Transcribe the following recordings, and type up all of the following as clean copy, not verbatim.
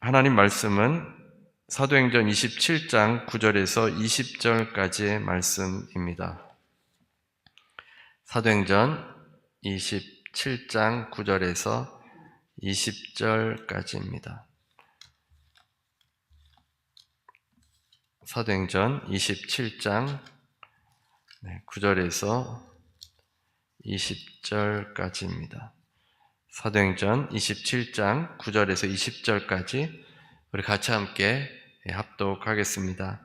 하나님 말씀은 사도행전 27장 9절에서 20절까지의 말씀입니다. 사도행전 27장 9절에서 20절까지입니다. 사도행전 27장 9절에서 20절까지입니다. 사도행전 27장 9절에서 20절까지 우리 같이 함께 합독하겠습니다.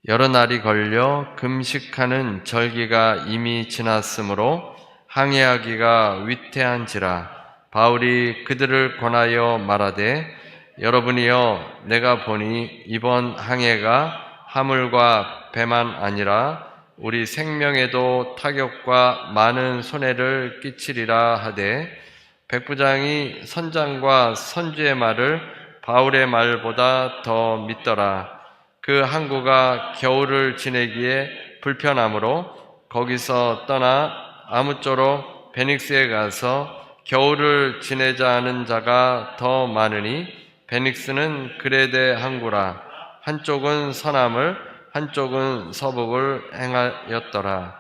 여러 날이 걸려 금식하는 절기가 이미 지났으므로 항해하기가 위태한지라 바울이 그들을 권하여 말하되 여러분이여 내가 보니 이번 항해가 화물과 배만 아니라 우리 생명에도 타격과 많은 손해를 끼치리라 하되 백부장이 선장과 선주의 말을 바울의 말보다 더 믿더라. 그 항구가 겨울을 지내기에 불편하므로 거기서 떠나 아무쪼록 베닉스에 가서 겨울을 지내자 하는 자가 더 많으니 베닉스는 그레데 항구라. 한쪽은 서남을 한쪽은 서북을 행하였더라.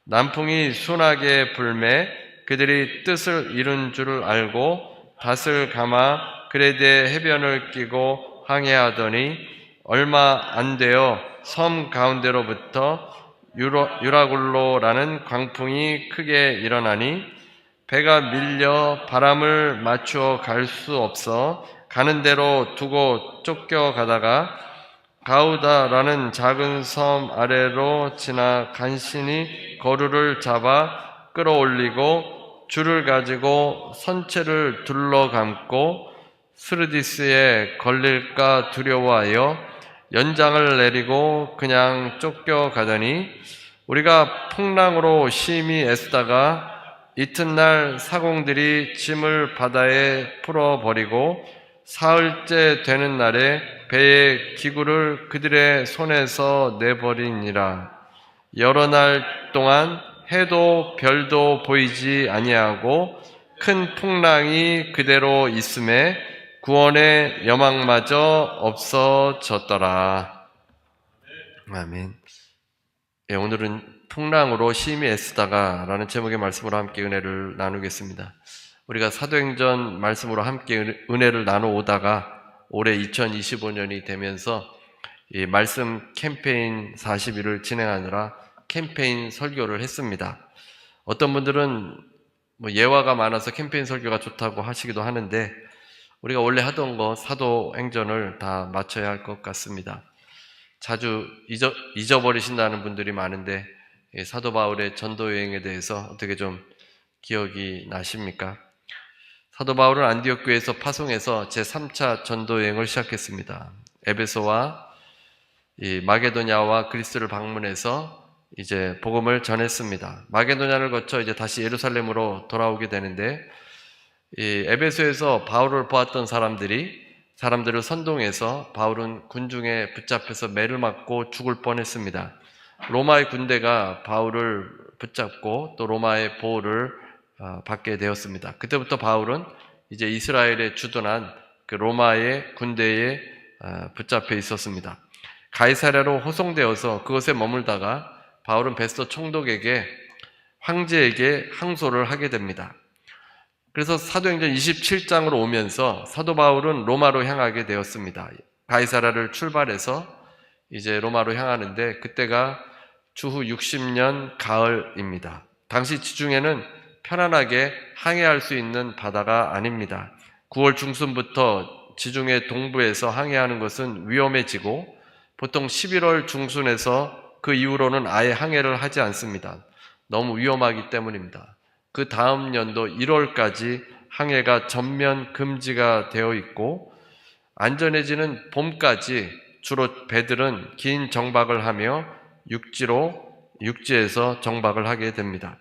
남풍이 순하게 불매 그들이 뜻을 이룬 줄을 알고 닷을 감아 그레데 해변을 끼고 항해하더니 얼마 안 되어 섬 가운데로부터 유라굴로라는 광풍이 크게 일어나니 배가 밀려 바람을 맞추어 갈 수 없어 가는 대로 두고 쫓겨가다가 가우다라는 작은 섬 아래로 지나 간신히 거루를 잡아 끌어올리고 줄을 가지고 선체를 둘러감고 스르디스에 걸릴까 두려워하여 연장을 내리고 그냥 쫓겨가더니 우리가 풍랑으로 심히 애쓰다가 이튿날 사공들이 짐을 바다에 풀어버리고 사흘째 되는 날에 배의 기구를 그들의 손에서 내버리니라. 여러 날 동안 해도 별도 보이지 아니하고 큰 풍랑이 그대로 있음에 구원의 여망마저 없어졌더라. 아멘. 오늘은 풍랑으로 심히 애쓰다가 라는 제목의 말씀으로 함께 은혜를 나누겠습니다. 우리가 사도행전 말씀으로 함께 은혜를 나누오다가 올해 2025년이 되면서 이 말씀 캠페인 40일을 진행하느라 캠페인 설교를 했습니다. 어떤 분들은 예화가 많아서 캠페인 설교가 좋다고 하시기도 하는데 우리가 원래 하던 거 사도행전을 다 마쳐야 할 것 같습니다. 자주 잊어버리신다는 분들이 많은데 사도 바울의 전도 여행에 대해서 어떻게 좀 기억이 나십니까? 사도 바울은 안디옥 교회에서 파송해서 제3차 전도 여행을 시작했습니다. 에베소와 마게도냐와 그리스를 방문해서 이제 복음을 전했습니다. 마게도냐를 거쳐 이제 다시 예루살렘으로 돌아오게 되는데 이 에베소에서 바울을 보았던 사람들을 선동해서 바울은 군중에 붙잡혀서 매를 맞고 죽을 뻔했습니다. 로마의 군대가 바울을 붙잡고 또 로마의 보호를 받게 되었습니다. 그때부터 바울은 이제 이스라엘에 주둔한 그 로마의 군대에 붙잡혀 있었습니다. 가이사랴로 호송되어서 그곳에 머물다가 바울은 베스도 총독에게 황제에게 항소를 하게 됩니다. 그래서 사도행전 27장으로 오면서 사도 바울은 로마로 향하게 되었습니다. 가이사랴를 출발해서 이제 로마로 향하는데 그때가 주후 60년 가을입니다. 당시 지중해는 편안하게 항해할 수 있는 바다가 아닙니다. 9월 중순부터 지중해 동부에서 항해하는 것은 위험해지고 보통 11월 중순에서 그 이후로는 아예 항해를 하지 않습니다. 너무 위험하기 때문입니다. 그 다음 연도 1월까지 항해가 전면 금지가 되어 있고 안전해지는 봄까지 주로 배들은 긴 정박을 하며 육지에서 정박을 하게 됩니다.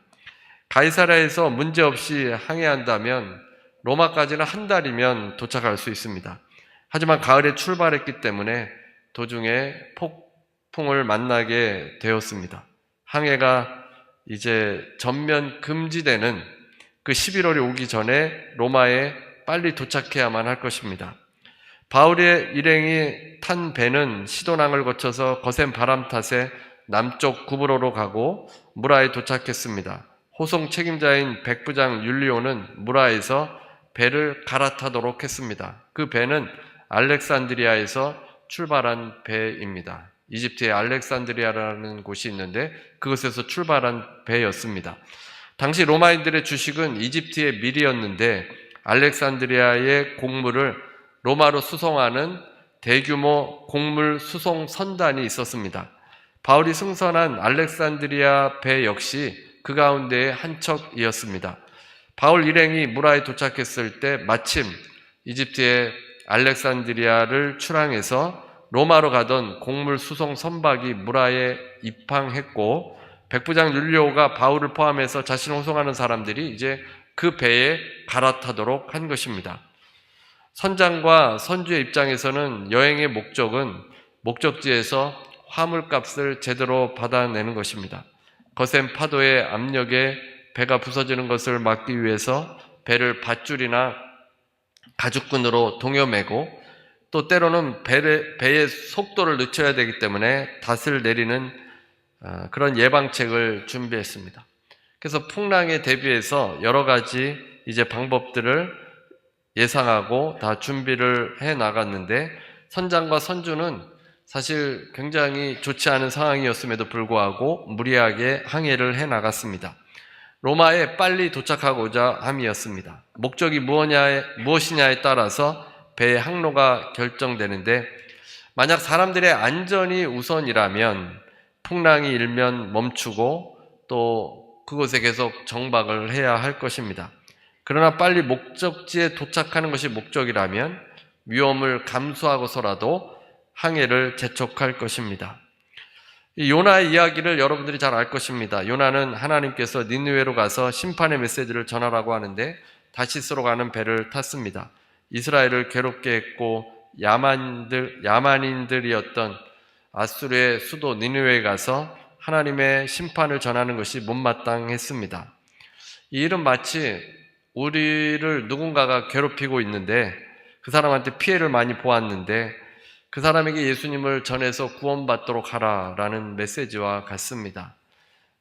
가이사랴에서 문제없이 항해한다면 로마까지는 한 달이면 도착할 수 있습니다. 하지만 가을에 출발했기 때문에 도중에 폭풍을 만나게 되었습니다. 항해가 이제 전면 금지되는 그 11월이 오기 전에 로마에 빨리 도착해야만 할 것입니다. 바울의 일행이 탄 배는 시도낭을 거쳐서 거센 바람 탓에 남쪽 구브로로 가고 무라에 도착했습니다. 호송 책임자인 백부장 율리오는 무라에서 배를 갈아타도록 했습니다. 그 배는 알렉산드리아에서 출발한 배입니다. 이집트의 알렉산드리아라는 곳이 있는데 그곳에서 출발한 배였습니다. 당시 로마인들의 주식은 이집트의 밀이었는데 알렉산드리아의 곡물을 로마로 수송하는 대규모 곡물 수송 선단이 있었습니다. 바울이 승선한 알렉산드리아 배 역시 그 가운데의 한 척이었습니다. 바울 일행이 무라에 도착했을 때 마침 이집트의 알렉산드리아를 출항해서 로마로 가던 곡물 수송 선박이 무라에 입항했고 백부장 율리오가 바울을 포함해서 자신을 호송하는 사람들이 이제 그 배에 갈아타도록 한 것입니다. 선장과 선주의 입장에서는 여행의 목적은 목적지에서 화물값을 제대로 받아내는 것입니다. 거센 파도의 압력에 배가 부서지는 것을 막기 위해서 배를 밧줄이나 가죽끈으로 동여매고 또 때로는 배의 속도를 늦춰야 되기 때문에 닷을 내리는 그런 예방책을 준비했습니다. 그래서 풍랑에 대비해서 여러 가지 이제 방법들을 예상하고 다 준비를 해 나갔는데 선장과 선주는 사실 굉장히 좋지 않은 상황이었음에도 불구하고 무리하게 항해를 해 나갔습니다. 로마에 빨리 도착하고자 함이었습니다. 목적이 무엇이냐에 따라서 배의 항로가 결정되는데 만약 사람들의 안전이 우선이라면 풍랑이 일면 멈추고 또 그곳에 계속 정박을 해야 할 것입니다. 그러나 빨리 목적지에 도착하는 것이 목적이라면 위험을 감수하고서라도 항해를 재촉할 것입니다. 이 요나의 이야기를 여러분들이 잘 알 것입니다. 요나는 하나님께서 니느웨로 가서 심판의 메시지를 전하라고 하는데 다시스로 가는 배를 탔습니다. 이스라엘을 괴롭게 했고 야만인들이었던 아수르의 수도 니느웨에 가서 하나님의 심판을 전하는 것이 못마땅했습니다. 이 일은 마치 우리를 누군가가 괴롭히고 있는데 그 사람한테 피해를 많이 보았는데 그 사람에게 예수님을 전해서 구원받도록 하라라는 메시지와 같습니다.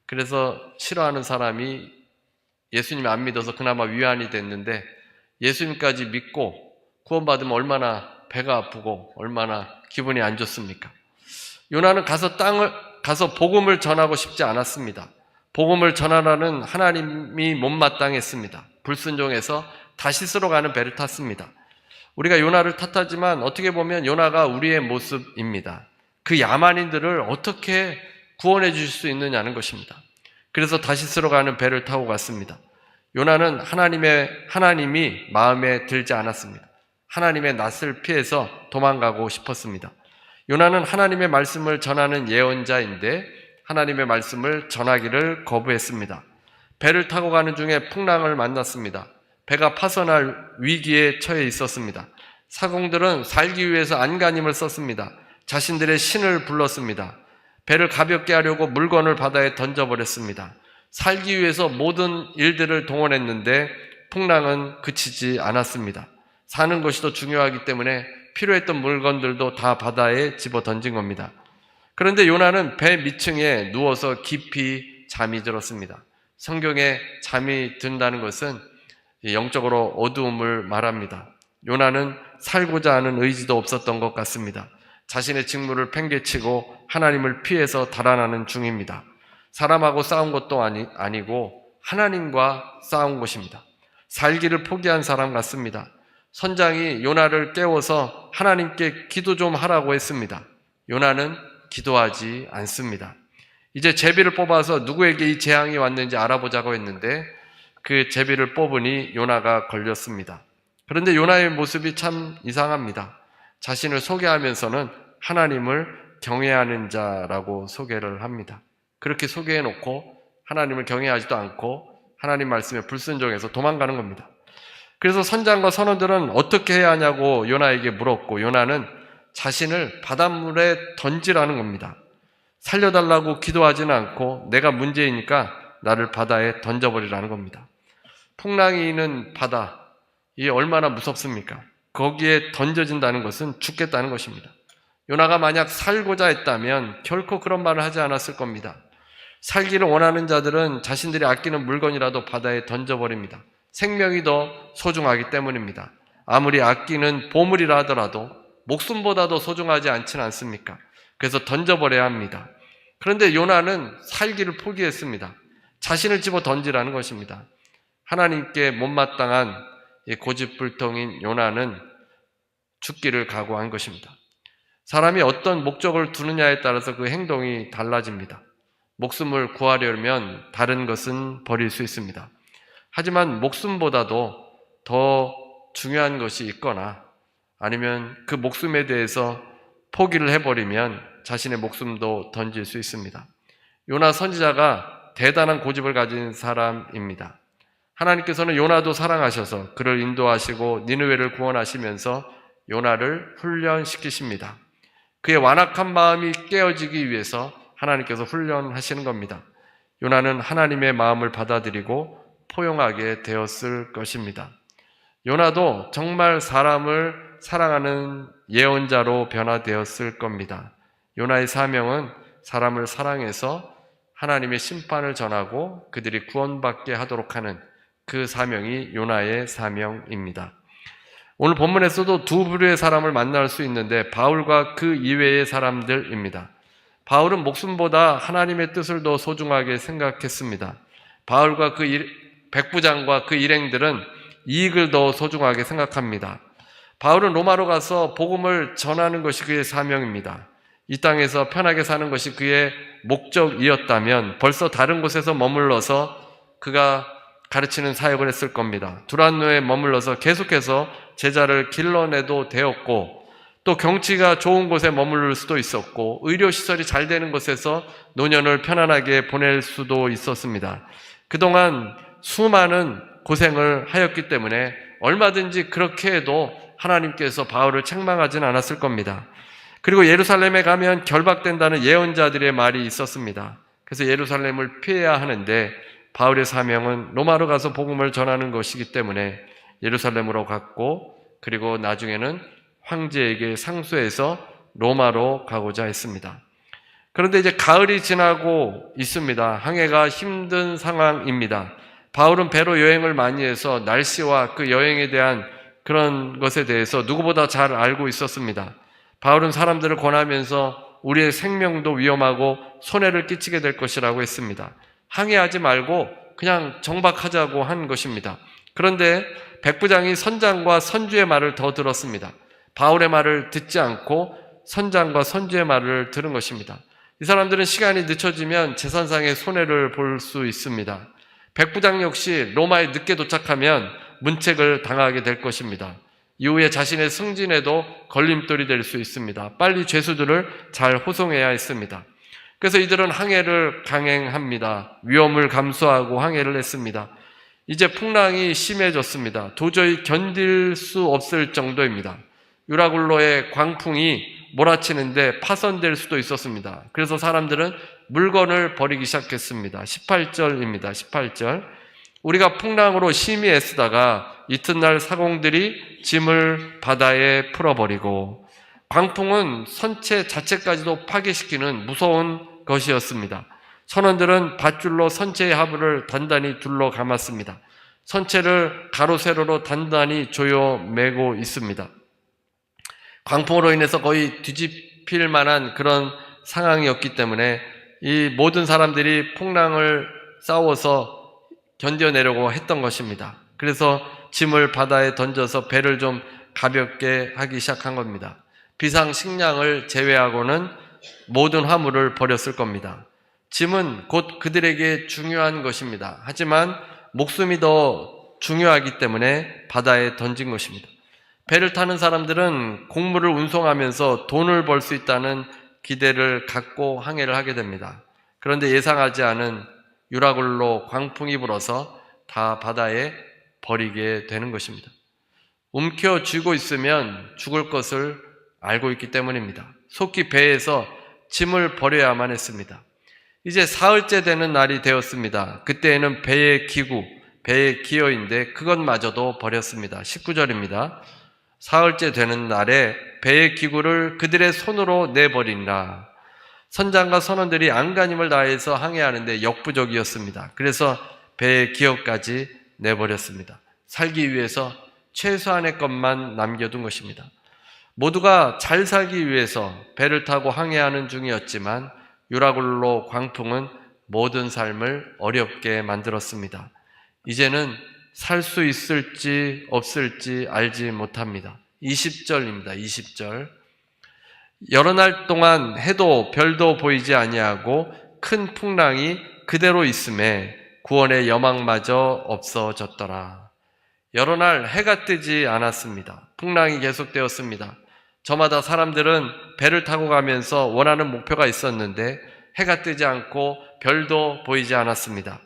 그래서 싫어하는 사람이 예수님 안 믿어서 그나마 위안이 됐는데 예수님까지 믿고 구원받으면 얼마나 배가 아프고 얼마나 기분이 안 좋습니까? 요나는 가서 복음을 전하고 싶지 않았습니다. 복음을 전하라는 하나님이 못마땅했습니다. 불순종해서 다시스로 가는 배를 탔습니다. 우리가 요나를 탓하지만 어떻게 보면 요나가 우리의 모습입니다. 그 야만인들을 어떻게 구원해 주실 수 있느냐는 것입니다. 그래서 다시스로 가는 배를 타고 갔습니다. 요나는 하나님이 마음에 들지 않았습니다. 하나님의 낯을 피해서 도망가고 싶었습니다. 요나는 하나님의 말씀을 전하는 예언자인데 하나님의 말씀을 전하기를 거부했습니다. 배를 타고 가는 중에 풍랑을 만났습니다. 배가 파손할 위기에 처해 있었습니다. 사공들은 살기 위해서 안간힘을 썼습니다. 자신들의 신을 불렀습니다. 배를 가볍게 하려고 물건을 바다에 던져버렸습니다. 살기 위해서 모든 일들을 동원했는데 풍랑은 그치지 않았습니다. 사는 것이 더 중요하기 때문에 필요했던 물건들도 다 바다에 집어 던진 겁니다. 그런데 요나는 배 밑층에 누워서 깊이 잠이 들었습니다. 성경에 잠이 든다는 것은 영적으로 어두움을 말합니다. 요나는 살고자 하는 의지도 없었던 것 같습니다. 자신의 직무를 팽개치고 하나님을 피해서 달아나는 중입니다. 사람하고 싸운 것도 아니고 하나님과 싸운 것입니다. 살기를 포기한 사람 같습니다. 선장이 요나를 깨워서 하나님께 기도 좀 하라고 했습니다. 요나는 기도하지 않습니다. 이제 제비를 뽑아서 누구에게 이 재앙이 왔는지 알아보자고 했는데 그 제비를 뽑으니 요나가 걸렸습니다. 그런데 요나의 모습이 참 이상합니다. 자신을 소개하면서는 하나님을 경외하는 자라고 소개를 합니다. 그렇게 소개해놓고 하나님을 경외하지도 않고 하나님 말씀에 불순종해서 도망가는 겁니다. 그래서 선장과 선원들은 어떻게 해야 하냐고 요나에게 물었고 요나는 자신을 바닷물에 던지라는 겁니다. 살려달라고 기도하지는 않고 내가 문제이니까 나를 바다에 던져버리라는 겁니다. 풍랑이 있는 바다, 이게 얼마나 무섭습니까? 거기에 던져진다는 것은 죽겠다는 것입니다. 요나가 만약 살고자 했다면 결코 그런 말을 하지 않았을 겁니다. 살기를 원하는 자들은 자신들이 아끼는 물건이라도 바다에 던져버립니다. 생명이 더 소중하기 때문입니다. 아무리 아끼는 보물이라 하더라도 목숨보다도 소중하지 않지는 않습니까? 그래서 던져버려야 합니다. 그런데 요나는 살기를 포기했습니다. 자신을 집어 던지라는 것입니다. 하나님께 못마땅한 고집불통인 요나는 죽기를 각오한 것입니다. 사람이 어떤 목적을 두느냐에 따라서 그 행동이 달라집니다. 목숨을 구하려면 다른 것은 버릴 수 있습니다. 하지만 목숨보다도 더 중요한 것이 있거나 아니면 그 목숨에 대해서 포기를 해버리면 자신의 목숨도 던질 수 있습니다. 요나 선지자가 대단한 고집을 가진 사람입니다. 하나님께서는 요나도 사랑하셔서 그를 인도하시고 니느웨를 구원하시면서 요나를 훈련시키십니다. 그의 완악한 마음이 깨어지기 위해서 하나님께서 훈련하시는 겁니다. 요나는 하나님의 마음을 받아들이고 포용하게 되었을 것입니다. 요나도 정말 사람을 사랑하는 예언자로 변화되었을 겁니다. 요나의 사명은 사람을 사랑해서 하나님의 심판을 전하고 그들이 구원받게 하도록 하는 그 사명이 요나의 사명입니다. 오늘 본문에서도 두 부류의 사람을 만날 수 있는데 바울과 그 이외의 사람들입니다. 바울은 목숨보다 하나님의 뜻을 더 소중하게 생각했습니다. 바울과 그 백부장과 그 일행들은 이익을 더 소중하게 생각합니다. 바울은 로마로 가서 복음을 전하는 것이 그의 사명입니다. 이 땅에서 편하게 사는 것이 그의 목적이었다면 벌써 다른 곳에서 머물러서 그가 가르치는 사역을 했을 겁니다. 두란노에 머물러서 계속해서 제자를 길러내도 되었고 또 경치가 좋은 곳에 머무를 수도 있었고 의료시설이 잘 되는 곳에서 노년을 편안하게 보낼 수도 있었습니다. 그동안 수많은 고생을 하였기 때문에 얼마든지 그렇게 해도 하나님께서 바울을 책망하진 않았을 겁니다. 그리고 예루살렘에 가면 결박된다는 예언자들의 말이 있었습니다. 그래서 예루살렘을 피해야 하는데 바울의 사명은 로마로 가서 복음을 전하는 것이기 때문에 예루살렘으로 갔고 그리고 나중에는 황제에게 상소해서 로마로 가고자 했습니다. 그런데 이제 가을이 지나고 있습니다. 항해가 힘든 상황입니다. 바울은 배로 여행을 많이 해서 날씨와 그 여행에 대한 그런 것에 대해서 누구보다 잘 알고 있었습니다. 바울은 사람들을 권하면서 우리의 생명도 위험하고 손해를 끼치게 될 것이라고 했습니다. 항해하지 말고 그냥 정박하자고 한 것입니다. 그런데 백부장이 선장과 선주의 말을 더 들었습니다. 바울의 말을 듣지 않고 선장과 선주의 말을 들은 것입니다. 이 사람들은 시간이 늦춰지면 재산상의 손해를 볼 수 있습니다. 백부장 역시 로마에 늦게 도착하면 문책을 당하게 될 것입니다. 이후에 자신의 승진에도 걸림돌이 될 수 있습니다. 빨리 죄수들을 잘 호송해야 했습니다. 그래서 이들은 항해를 강행합니다. 위험을 감수하고 항해를 했습니다. 이제 풍랑이 심해졌습니다. 도저히 견딜 수 없을 정도입니다. 유라굴로의 광풍이 몰아치는데 파손될 수도 있었습니다. 그래서 사람들은 물건을 버리기 시작했습니다. 18절입니다. 18절. 우리가 풍랑으로 심히 애쓰다가 이튿날 사공들이 짐을 바다에 풀어버리고 광풍은 선체 자체까지도 파괴시키는 무서운 것이었습니다. 선원들은 밧줄로 선체의 하부를 단단히 둘러 감았습니다. 선체를 가로 세로로 단단히 조여 매고 있습니다. 광풍으로 인해서 거의 뒤집힐 만한 그런 상황이었기 때문에 이 모든 사람들이 풍랑을 싸워서 견뎌내려고 했던 것입니다. 그래서 짐을 바다에 던져서 배를 좀 가볍게 하기 시작한 겁니다. 비상식량을 제외하고는 모든 화물을 버렸을 겁니다. 짐은 곧 그들에게 중요한 것입니다. 하지만 목숨이 더 중요하기 때문에 바다에 던진 것입니다. 배를 타는 사람들은 곡물을 운송하면서 돈을 벌 수 있다는 기대를 갖고 항해를 하게 됩니다. 그런데 예상하지 않은 유라굴로 광풍이 불어서 다 바다에 버리게 되는 것입니다. 움켜쥐고 있으면 죽을 것을 알고 있기 때문입니다. 속히 배에서 짐을 버려야만 했습니다. 이제 사흘째 되는 날이 되었습니다. 그때에는 배의 기구, 배의 기어인데 그것마저도 버렸습니다. 19절입니다. 사흘째 되는 날에 배의 기구를 그들의 손으로 내버리니라. 선장과 선원들이 안간힘을 다해서 항해하는데 역부족이었습니다. 그래서 배의 기업까지 내버렸습니다. 살기 위해서 최소한의 것만 남겨둔 것입니다. 모두가 잘 살기 위해서 배를 타고 항해하는 중이었지만 유라굴로 광풍은 모든 삶을 어렵게 만들었습니다. 이제는 살 수 있을지 없을지 알지 못합니다. 20절입니다. 20절. 여러 날 동안 해도 별도 보이지 아니하고 큰 풍랑이 그대로 있음에 구원의 여망마저 없어졌더라. 여러 날 해가 뜨지 않았습니다. 풍랑이 계속되었습니다. 저마다 사람들은 배를 타고 가면서 원하는 목표가 있었는데 해가 뜨지 않고 별도 보이지 않았습니다.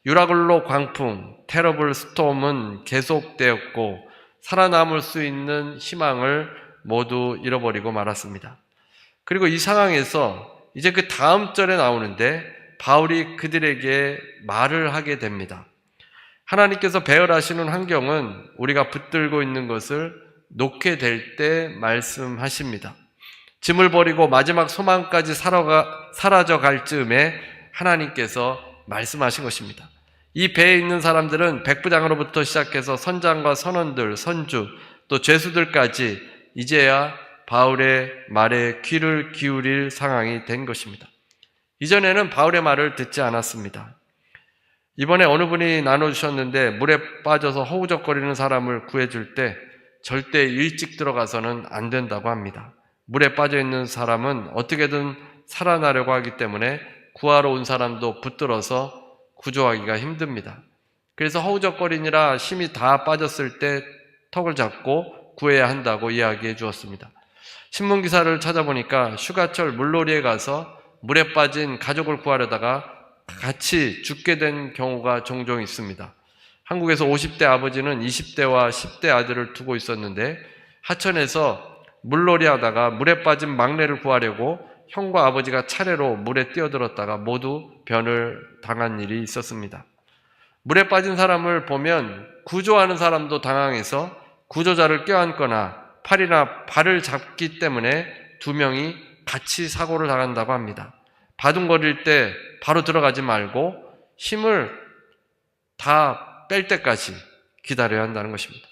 유라굴로 광풍, 테러블 스톰은 계속되었고 살아남을 수 있는 희망을 모두 잃어버리고 말았습니다. 그리고 이 상황에서 이제 그 다음 절에 나오는데 바울이 그들에게 말을 하게 됩니다. 하나님께서 배열하시는 환경은 우리가 붙들고 있는 것을 놓게 될 때 말씀하십니다. 짐을 버리고 마지막 소망까지 사라져 갈 즈음에 하나님께서 말씀하신 것입니다. 이 배에 있는 사람들은 백부장으로부터 시작해서 선장과 선원들, 선주, 또 죄수들까지 이제야 바울의 말에 귀를 기울일 상황이 된 것입니다. 이전에는 바울의 말을 듣지 않았습니다. 이번에 어느 분이 나눠주셨는데 물에 빠져서 허우적거리는 사람을 구해줄 때 절대 일찍 들어가서는 안 된다고 합니다. 물에 빠져있는 사람은 어떻게든 살아나려고 하기 때문에 구하러 온 사람도 붙들어서 구조하기가 힘듭니다. 그래서 허우적거리니라 힘이 다 빠졌을 때 턱을 잡고 구해야 한다고 이야기해 주었습니다. 신문기사를 찾아보니까 휴가철 물놀이에 가서 물에 빠진 가족을 구하려다가 같이 죽게 된 경우가 종종 있습니다. 한국에서 50대 아버지는 20대와 10대 아들을 두고 있었는데 하천에서 물놀이 하다가 물에 빠진 막내를 구하려고 형과 아버지가 차례로 물에 뛰어들었다가 모두 변을 당한 일이 있었습니다. 물에 빠진 사람을 보면 구조하는 사람도 당황해서 구조자를 껴안거나 팔이나 발을 잡기 때문에 두 명이 같이 사고를 당한다고 합니다. 바둥거릴 때 바로 들어가지 말고 힘을 다 뺄 때까지 기다려야 한다는 것입니다.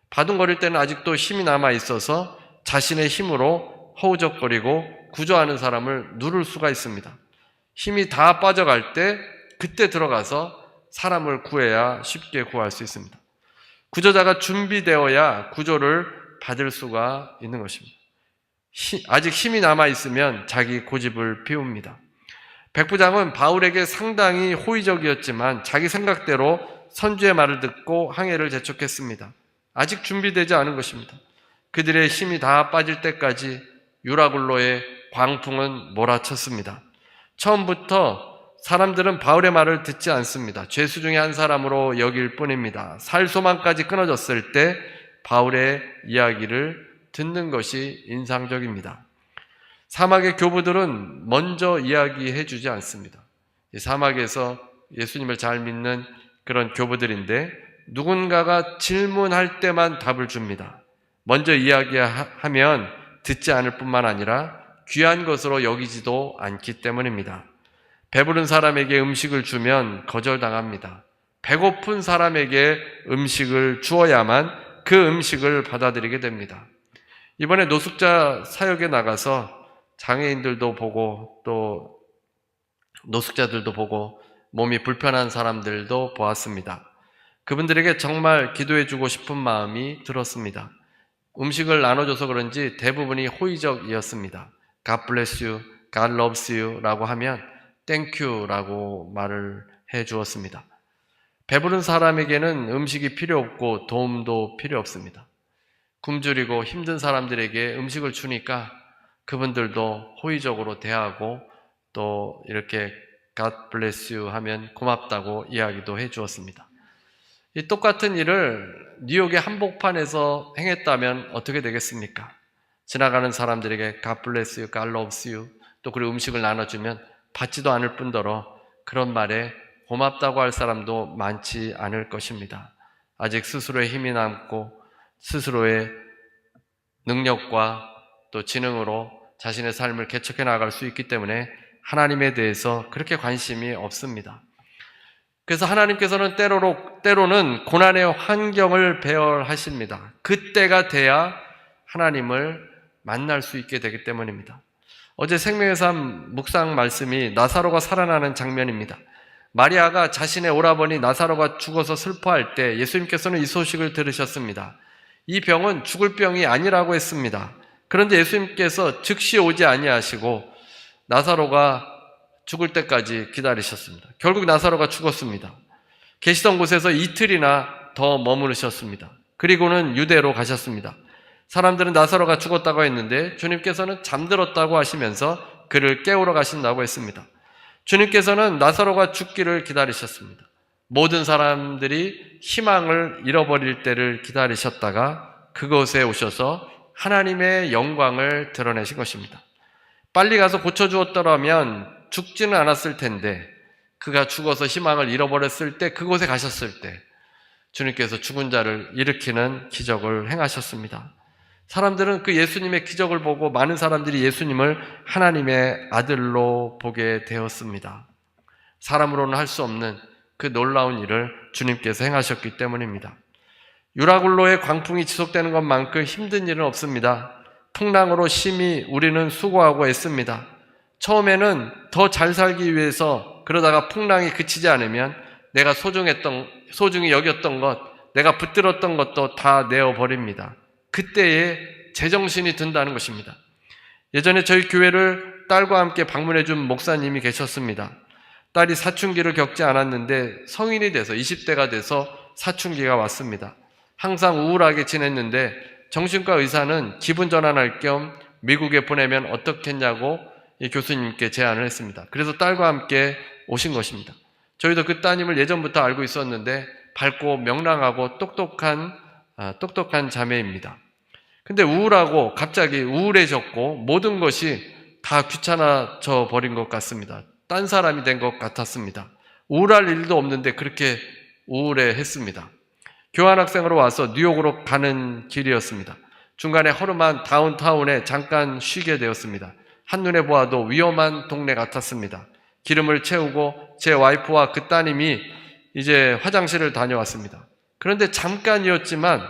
바둥거릴 때는 아직도 힘이 남아 있어서 자신의 힘으로 허우적거리고 구조하는 사람을 누를 수가 있습니다. 힘이 다 빠져갈 때 그때 들어가서 사람을 구해야 쉽게 구할 수 있습니다. 구조자가 준비되어야 구조를 받을 수가 있는 것입니다. 아직 힘이 남아 있으면 자기 고집을 피웁니다. 백부장은 바울에게 상당히 호의적이었지만 자기 생각대로 선주의 말을 듣고 항해를 재촉했습니다. 아직 준비되지 않은 것입니다. 그들의 힘이 다 빠질 때까지 유라굴로의 광풍은 몰아쳤습니다. 처음부터 사람들은 바울의 말을 듣지 않습니다. 죄수 중에 한 사람으로 여길 뿐입니다. 살 소망까지 끊어졌을 때 바울의 이야기를 듣는 것이 인상적입니다. 사막의 교부들은 먼저 이야기해 주지 않습니다. 사막에서 예수님을 잘 믿는 그런 교부들인데 누군가가 질문할 때만 답을 줍니다. 먼저 이야기하면 듣지 않을 뿐만 아니라 귀한 것으로 여기지도 않기 때문입니다. 배부른 사람에게 음식을 주면 거절당합니다. 배고픈 사람에게 음식을 주어야만 그 음식을 받아들이게 됩니다. 이번에 노숙자 사역에 나가서 장애인들도 보고 또 노숙자들도 보고 몸이 불편한 사람들도 보았습니다. 그분들에게 정말 기도해주고 싶은 마음이 들었습니다. 음식을 나눠줘서 그런지 대부분이 호의적이었습니다. God bless you, God loves you 라고 하면 Thank you 라고 말을 해주었습니다. 배부른 사람에게는 음식이 필요 없고 도움도 필요 없습니다. 굶주리고 힘든 사람들에게 음식을 주니까 그분들도 호의적으로 대하고 또 이렇게 God bless you 하면 고맙다고 이야기도 해주었습니다. 이 똑같은 일을 뉴욕의 한복판에서 행했다면 어떻게 되겠습니까? 지나가는 사람들에게 God bless you, God loves you 또 그리고 음식을 나눠주면 받지도 않을 뿐더러 그런 말에 고맙다고 할 사람도 많지 않을 것입니다. 아직 스스로의 힘이 남고 스스로의 능력과 또 지능으로 자신의 삶을 개척해 나갈 수 있기 때문에 하나님에 대해서 그렇게 관심이 없습니다. 그래서 하나님께서는 때로는 고난의 환경을 배열하십니다. 그때가 돼야 하나님을 만날 수 있게 되기 때문입니다. 어제 생명의 삶 묵상 말씀이 나사로가 살아나는 장면입니다. 마리아가 자신의 오라버니 나사로가 죽어서 슬퍼할 때 예수님께서는 이 소식을 들으셨습니다. 이 병은 죽을 병이 아니라고 했습니다. 그런데 예수님께서 즉시 오지 아니하시고 나사로가 죽을 때까지 기다리셨습니다. 결국 나사로가 죽었습니다. 계시던 곳에서 이틀이나 더 머무르셨습니다. 그리고는 유대로 가셨습니다. 사람들은 나사로가 죽었다고 했는데 주님께서는 잠들었다고 하시면서 그를 깨우러 가신다고 했습니다. 주님께서는 나사로가 죽기를 기다리셨습니다. 모든 사람들이 희망을 잃어버릴 때를 기다리셨다가 그곳에 오셔서 하나님의 영광을 드러내신 것입니다. 빨리 가서 고쳐주었더라면 죽지는 않았을 텐데 그가 죽어서 희망을 잃어버렸을 때 그곳에 가셨을 때 주님께서 죽은 자를 일으키는 기적을 행하셨습니다. 사람들은 그 예수님의 기적을 보고 많은 사람들이 예수님을 하나님의 아들로 보게 되었습니다. 사람으로는 할 수 없는 그 놀라운 일을 주님께서 행하셨기 때문입니다. 유라굴로의 광풍이 지속되는 것만큼 힘든 일은 없습니다. 풍랑으로 심히 우리는 수고하고 애씁니다. 처음에는 더 잘 살기 위해서 그러다가 풍랑이 그치지 않으면 내가 소중히 여겼던 것, 내가 붙들었던 것도 다 내어버립니다. 그때에 제정신이 든다는 것입니다. 예전에 저희 교회를 딸과 함께 방문해 준 목사님이 계셨습니다. 딸이 사춘기를 겪지 않았는데 성인이 돼서 20대가 돼서 사춘기가 왔습니다. 항상 우울하게 지냈는데 정신과 의사는 기분 전환할 겸 미국에 보내면 어떻겠냐고 이 교수님께 제안을 했습니다. 그래서 딸과 함께 오신 것입니다. 저희도 그 따님을 예전부터 알고 있었는데 밝고 명랑하고 똑똑한 자매입니다. 근데 우울하고 갑자기 우울해졌고 모든 것이 다 귀찮아져 버린 것 같습니다. 딴 사람이 된 것 같았습니다. 우울할 일도 없는데 그렇게 우울해했습니다. 교환학생으로 와서 뉴욕으로 가는 길이었습니다. 중간에 허름한 다운타운에 잠깐 쉬게 되었습니다. 한눈에 보아도 위험한 동네 같았습니다. 기름을 채우고 제 와이프와 그 따님이 이제 화장실을 다녀왔습니다. 그런데 잠깐이었지만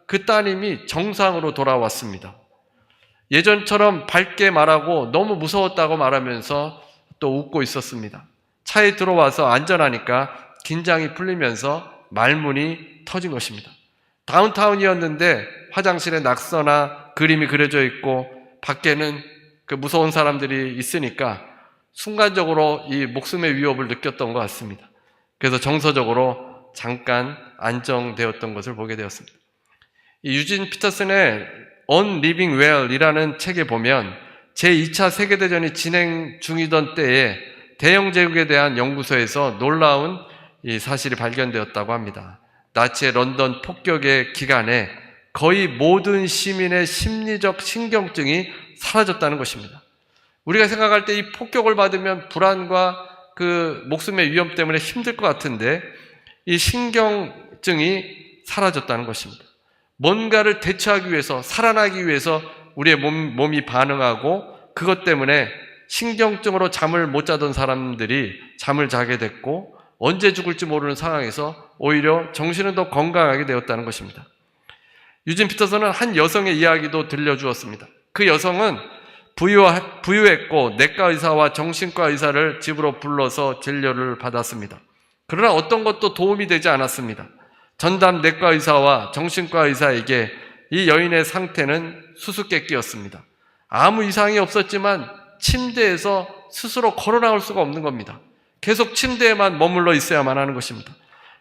그 따님이 정상으로 돌아왔습니다. 예전처럼 밝게 말하고 너무 무서웠다고 말하면서 또 웃고 있었습니다. 차에 들어와서 안전하니까 긴장이 풀리면서 말문이 터진 것입니다. 다운타운이었는데 화장실에 낙서나 그림이 그려져 있고 밖에는 그 무서운 사람들이 있으니까 순간적으로 이 목숨의 위협을 느꼈던 것 같습니다. 그래서 정서적으로 잠깐 안정되었던 것을 보게 되었습니다. 이 유진 피터슨의 On Living Well이라는 책에 보면 제2차 세계대전이 진행 중이던 때에 대영 제국에 대한 연구소에서 놀라운 이 사실이 발견되었다고 합니다. 나치의 런던 폭격의 기간에 거의 모든 시민의 심리적 신경증이 사라졌다는 것입니다. 우리가 생각할 때 이 폭격을 받으면 불안과 그 목숨의 위험 때문에 힘들 것 같은데 이 신경증이 사라졌다는 것입니다. 뭔가를 대처하기 위해서, 살아나기 위해서 우리의 몸이 반응하고 그것 때문에 신경증으로 잠을 못 자던 사람들이 잠을 자게 됐고 언제 죽을지 모르는 상황에서 오히려 정신은 더 건강하게 되었다는 것입니다. 유진 피터슨은 한 여성의 이야기도 들려주었습니다. 그 여성은 부유했고 내과 의사와 정신과 의사를 집으로 불러서 진료를 받았습니다. 그러나 어떤 것도 도움이 되지 않았습니다. 전담 내과 의사와 정신과 의사에게 이 여인의 상태는 수수께끼였습니다. 아무 이상이 없었지만 침대에서 스스로 걸어 나올 수가 없는 겁니다. 계속 침대에만 머물러 있어야만 하는 것입니다.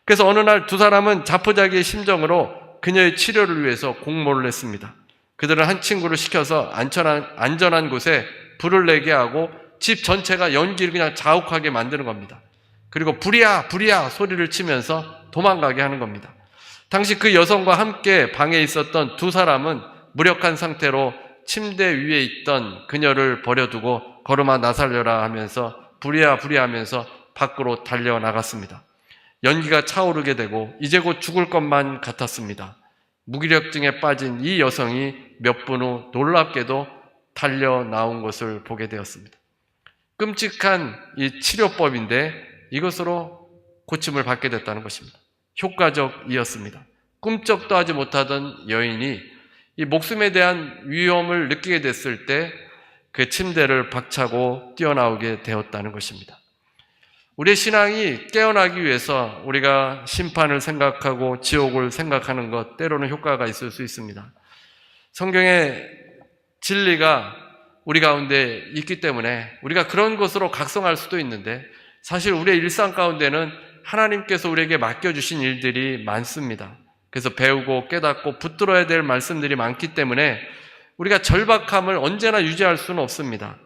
그래서 어느 날 두 사람은 자포자기의 심정으로 그녀의 치료를 위해서 공모를 했습니다. 그들은 한 친구를 시켜서 안전한 곳에 불을 내게 하고 집 전체가 연기를 그냥 자욱하게 만드는 겁니다. 그리고 불이야 소리를 치면서 도망가게 하는 겁니다. 당시 그 여성과 함께 방에 있었던 두 사람은 무력한 상태로 침대 위에 있던 그녀를 버려두고 걸음아 나살려라 하면서 불이야 하면서 밖으로 달려나갔습니다. 연기가 차오르게 되고 이제 곧 죽을 것만 같았습니다. 무기력증에 빠진 이 여성이 몇 분 후 놀랍게도 달려 나온 것을 보게 되었습니다. 끔찍한 이 치료법인데 이것으로 고침을 받게 됐다는 것입니다. 효과적이었습니다. 꿈쩍도 하지 못하던 여인이 이 목숨에 대한 위험을 느끼게 됐을 때 그 침대를 박차고 뛰어나오게 되었다는 것입니다. 우리의 신앙이 깨어나기 위해서 우리가 심판을 생각하고 지옥을 생각하는 것 때로는 효과가 있을 수 있습니다. 성경의 진리가 우리 가운데 있기 때문에 우리가 그런 것으로 각성할 수도 있는데 사실 우리의 일상 가운데는 하나님께서 우리에게 맡겨주신 일들이 많습니다. 그래서 배우고 깨닫고 붙들어야 될 말씀들이 많기 때문에 우리가 절박함을 언제나 유지할 수는 없습니다.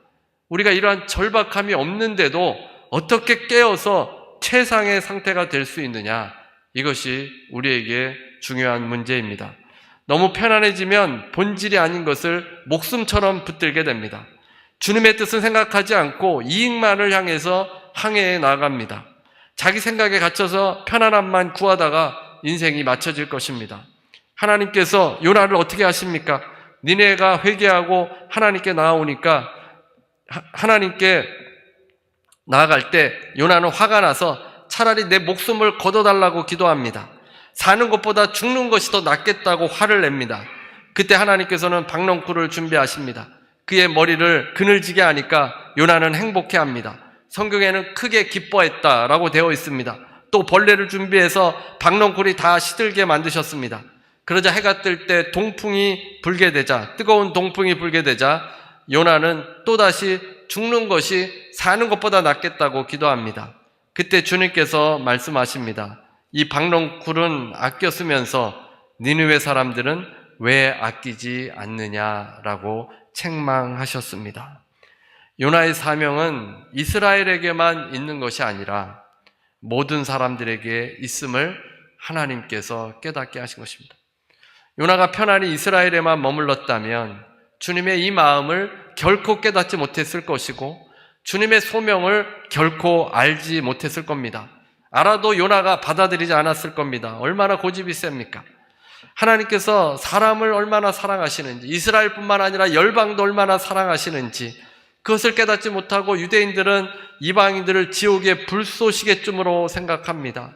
우리가 이러한 절박함이 없는데도 어떻게 깨어서 최상의 상태가 될 수 있느냐, 이것이 우리에게 중요한 문제입니다. 너무 편안해지면 본질이 아닌 것을 목숨처럼 붙들게 됩니다. 주님의 뜻을 생각하지 않고 이익만을 향해서 항해해 나갑니다. 자기 생각에 갇혀서 편안함만 구하다가 인생이 맞춰질 것입니다. 하나님께서 요나를 어떻게 하십니까? 니네가 회개하고 하나님께 나아오니까 하나님께 나아갈 때 요나는 화가 나서 차라리 내 목숨을 거둬달라고 기도합니다. 사는 것보다 죽는 것이 더 낫겠다고 화를 냅니다. 그때 하나님께서는 박넝쿨을 준비하십니다. 그의 머리를 그늘지게 하니까 요나는 행복해합니다. 성경에는 크게 기뻐했다라고 되어 있습니다. 또 벌레를 준비해서 박넝쿨이 다 시들게 만드셨습니다. 그러자 해가 뜰 때 동풍이 불게 되자, 뜨거운 동풍이 불게 되자 요나는 또다시 죽는 것이 사는 것보다 낫겠다고 기도합니다. 그때 주님께서 말씀하십니다. 이 박넝쿨은 아껴 쓰면서 니느웨 사람들은 왜 아끼지 않느냐라고 책망하셨습니다. 요나의 사명은 이스라엘에게만 있는 것이 아니라 모든 사람들에게 있음을 하나님께서 깨닫게 하신 것입니다. 요나가 편안히 이스라엘에만 머물렀다면 주님의 이 마음을 결코 깨닫지 못했을 것이고 주님의 소명을 결코 알지 못했을 겁니다. 알아도 요나가 받아들이지 않았을 겁니다. 얼마나 고집이 셉니까? 하나님께서 사람을 얼마나 사랑하시는지, 이스라엘뿐만 아니라 열방도 얼마나 사랑하시는지 그것을 깨닫지 못하고 유대인들은 이방인들을 지옥의 불쏘시개쯤으로 생각합니다.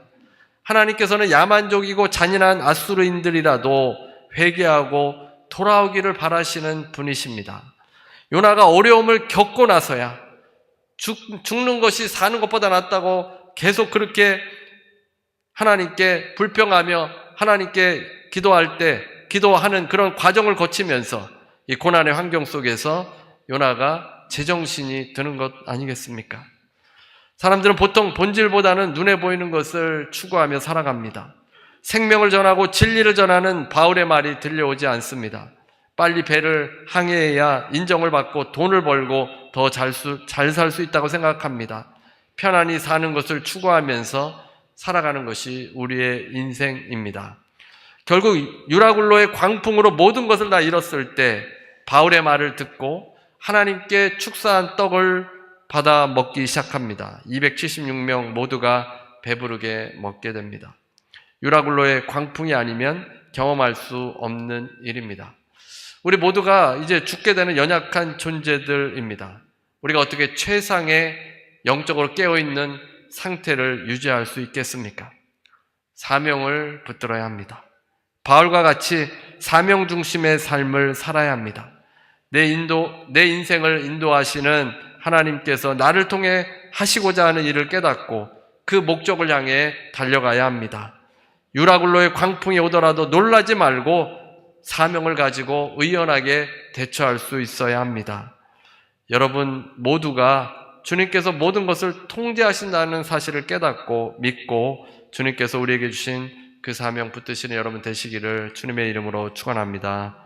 하나님께서는 야만족이고 잔인한 아수르인들이라도 회개하고 돌아오기를 바라시는 분이십니다. 요나가 어려움을 겪고 나서야 죽는 것이 사는 것보다 낫다고 계속 그렇게 하나님께 불평하며 하나님께 기도할 때 기도하는 그런 과정을 거치면서 이 고난의 환경 속에서 요나가 제정신이 드는 것 아니겠습니까? 사람들은 보통 본질보다는 눈에 보이는 것을 추구하며 살아갑니다. 생명을 전하고 진리를 전하는 바울의 말이 들려오지 않습니다. 빨리 배를 항해해야 인정을 받고 돈을 벌고 더 잘 살 수 있다고 생각합니다. 편안히 사는 것을 추구하면서 살아가는 것이 우리의 인생입니다. 결국 유라굴로의 광풍으로 모든 것을 다 잃었을 때 바울의 말을 듣고 하나님께 축사한 떡을 받아 먹기 시작합니다. 276명 모두가 배부르게 먹게 됩니다. 유라굴로의 광풍이 아니면 경험할 수 없는 일입니다. 우리 모두가 이제 죽게 되는 연약한 존재들입니다. 우리가 어떻게 최상의 영적으로 깨어있는 상태를 유지할 수 있겠습니까? 사명을 붙들어야 합니다. 바울과 같이 사명 중심의 삶을 살아야 합니다. 내 인생을 인도하시는 하나님께서 나를 통해 하시고자 하는 일을 깨닫고 그 목적을 향해 달려가야 합니다. 유라굴로의 광풍이 오더라도 놀라지 말고 사명을 가지고 의연하게 대처할 수 있어야 합니다. 여러분 모두가 주님께서 모든 것을 통제하신다는 사실을 깨닫고 믿고 주님께서 우리에게 주신 그 사명 붙드시는 여러분 되시기를 주님의 이름으로 축원합니다.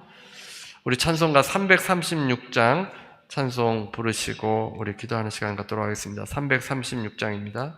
우리 찬송가 336장 찬송 부르시고 우리 기도하는 시간 갖도록 하겠습니다. 336장입니다.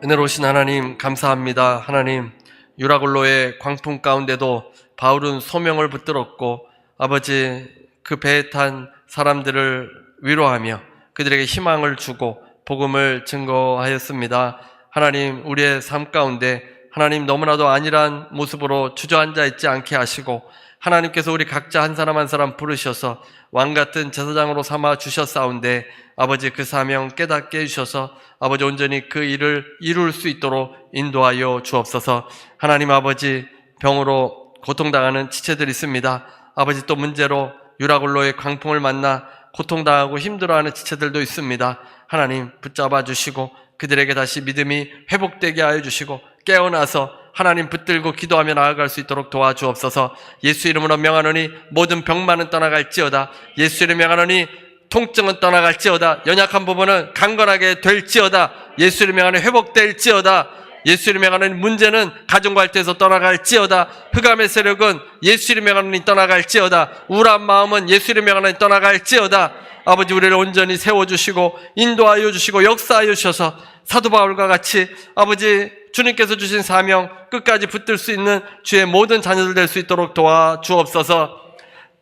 은혜로우신 하나님 감사합니다. 하나님 유라굴로의 광풍 가운데도 바울은 소명을 붙들었고 아버지 그 배에 탄 사람들을 위로하며 그들에게 희망을 주고 복음을 증거하였습니다. 하나님 우리의 삶 가운데 하나님 너무나도 안일한 모습으로 주저앉아 있지 않게 하시고 하나님께서 우리 각자 한 사람 한 사람 부르셔서 왕같은 제사장으로 삼아 주셨사온데 아버지 그 사명 깨닫게 해주셔서 아버지 온전히 그 일을 이룰 수 있도록 인도하여 주옵소서. 하나님 아버지 병으로 고통당하는 지체들이 있습니다. 아버지 또 문제로 유라굴로의 광풍을 만나 고통당하고 힘들어하는 지체들도 있습니다. 하나님 붙잡아 주시고 그들에게 다시 믿음이 회복되게 하여 주시고 깨어나서 하나님 붙들고 기도하며 나아갈 수 있도록 도와주옵소서. 예수 이름으로 명하노니 모든 병만은 떠나갈지어다. 예수 이름으로 명하노니 통증은 떠나갈지어다. 연약한 부분은 강건하게 될지어다. 예수 이름으로 명하노니 회복될지어다. 예수 이름으로 명하노니 문제는 가정과할때에서 떠나갈지어다. 흑암의 세력은 예수 이름으로 명하노니 떠나갈지어다. 우울한 마음은 예수 이름으로 명하노니 떠나갈지어다. 아버지 우리를 온전히 세워주시고 인도하여 주시고 역사하여 주셔서 사도 바울과 같이 아버지 주님께서 주신 사명 끝까지 붙들 수 있는 주의 모든 자녀들 될 수 있도록 도와주옵소서.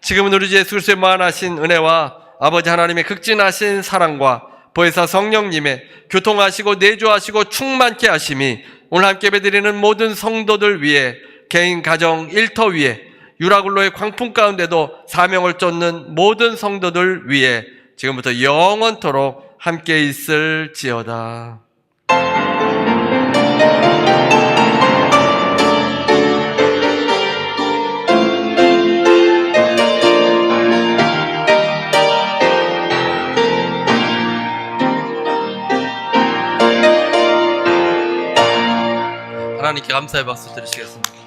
지금은 우리 주 예수 그리스도의 무한하신 은혜와 아버지 하나님의 극진하신 사랑과 보혜사 성령님의 교통하시고 내주하시고 충만케 하심이 오늘 함께 예배드리는 모든 성도들 위해 개인 가정 일터 위에 유라굴로의 광풍 가운데도 사명을 쫓는 모든 성도들 위해 지금부터 영원토록 함께 있을지어다. 하나님께 감사의 박수 드리시겠습니다.